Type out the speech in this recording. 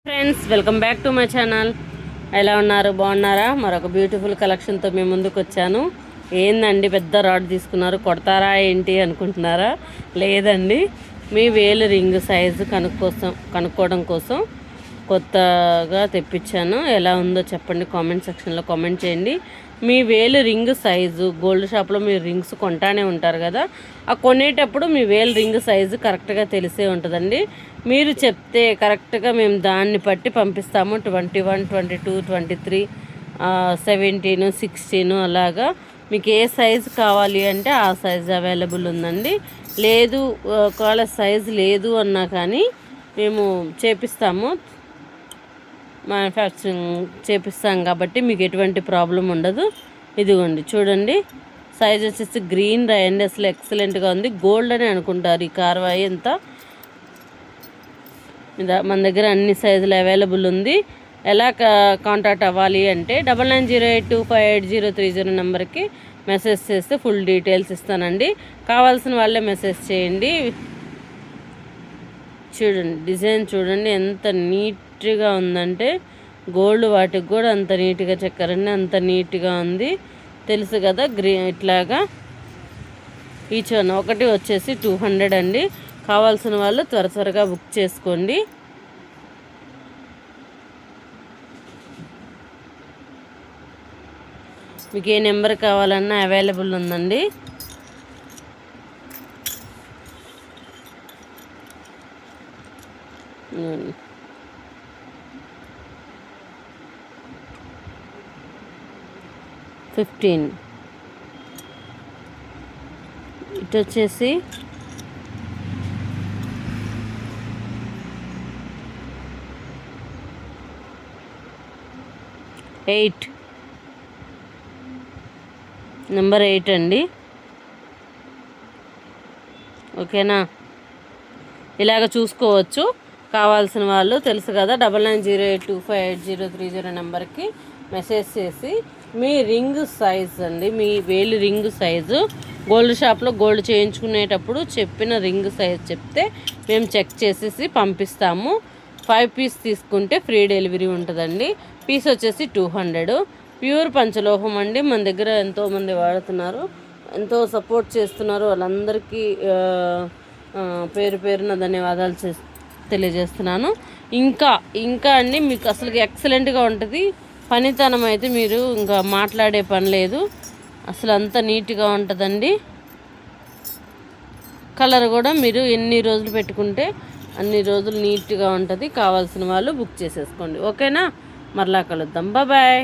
Friends, welcome back to my channel. ఎలా ఉన్నారు? బాగున్నారా? మరొక బ్యూటిఫుల్ కలెక్షన్తో మేము ముందుకు వచ్చాను. ఏందండి పెద్ద రాడ్ తీసుకున్నారు, కొడతారా ఏంటి అనుకుంటున్నారా? లేదండి, మీ వేలు రింగ్ సైజు కనుక్కోవడం కోసం కొత్తగా తెప్పించాను. ఎలా ఉందో చెప్పండి, కామెంట్ సెక్షన్లో కామెంట్ చేయండి. మీ వేలు రింగ్ సైజు గోల్డ్ షాప్లో మీరు రింగ్స్ కొంటానే ఉంటారు కదా, ఆ కొనేటప్పుడు మీ వేలు రింగ్ సైజు కరెక్ట్గా తెలిసే ఉంటుందండి. మీరు చెప్తే కరెక్ట్గా మేము దాన్ని బట్టి పంపిస్తాము. 21, 22, 23, 17, 16 అలాగా మీకు ఏ సైజు కావాలి అంటే ఆ సైజు అవైలబుల్ ఉందండి. లేదు, ఒకవేళ సైజు లేదు అన్నా కానీ మేము చేపిస్తాము, మ్యానుఫ్యాక్చరింగ్ చేపిస్తాం కాబట్టి మీకు ఎటువంటి ప్రాబ్లం ఉండదు. ఇదిగోండి చూడండి, సైజ్ వచ్చేసి గ్రీన్ రాయండి, అసలు ఎక్సలెంట్గా ఉంది. గోల్డ్ అని అనుకుంటారు ఈ కార్వాయి అంతా. మన దగ్గర అన్ని సైజులు అవైలబుల్ ఉంది. ఎలా కాంటాక్ట్ అవ్వాలి అంటే 9908258030 నెంబర్కి మెసేజ్ చేస్తే ఫుల్ డీటెయిల్స్ ఇస్తానండి. కావాల్సిన వాళ్ళే మెసేజ్ చేయండి. చూడండి, డిజైన్ చూడండి ఎంత నీట్గా ఉందంటే, గోల్డ్ వాటికి కూడా అంత నీట్గా చెక్కారండి, అంత నీట్గా ఉంది. తెలుసు కదా, ఇట్లాగా ఈచ్ వన్ ఒకటి వచ్చేసి 200 అండి. కావాల్సిన వాళ్ళు త్వరగా బుక్ చేసుకోండి. మీకు ఏ నెంబర్ కావాలన్నా అవైలబుల్ ఉందండి. ఇటు వచ్చేసి 8 నెంబర్ 8 అండి. ఓకేనా, ఇలాగ చూసుకోవచ్చు. కావాల్సిన వాళ్ళు తెలుసు కదా, 9908258030 నెంబర్కి మెసేజ్ చేసి మీ రింగ్ సైజ్ అండి, మీ వేలు రింగ్ సైజు గోల్డ్ షాప్లో గోల్డ్ చేయించుకునేటప్పుడు చెప్పిన రింగ్ సైజ్ చెప్తే మేము చెక్ చేసేసి పంపిస్తాము. 5 పీస్ తీసుకుంటే ఫ్రీ డెలివరీ ఉంటుందండి. పీస్ వచ్చేసి 200. ప్యూర్ పంచలోహం అండి. మన దగ్గర ఎంతోమంది వాడుతున్నారు, ఎంతో సపోర్ట్ చేస్తున్నారు. వాళ్ళందరికీ పేరున ధన్యవాదాలు తెలియజేస్తున్నాను. ఇంకా అండి మీకు అసలు ఎక్సలెంట్గా ఉంటుంది. పనితనం అయితే మీరు ఇంకా మాట్లాడే పని లేదు, అసలు అంత నీట్గా ఉంటుందండి. కలర్ కూడా మీరు ఎన్ని రోజులు పెట్టుకుంటే అన్ని రోజులు నీట్గా ఉంటుంది. కావాల్సిన వాళ్ళు బుక్ చేసేసుకోండి. ఓకేనా, మరలా కలుద్దాం. బాయ్.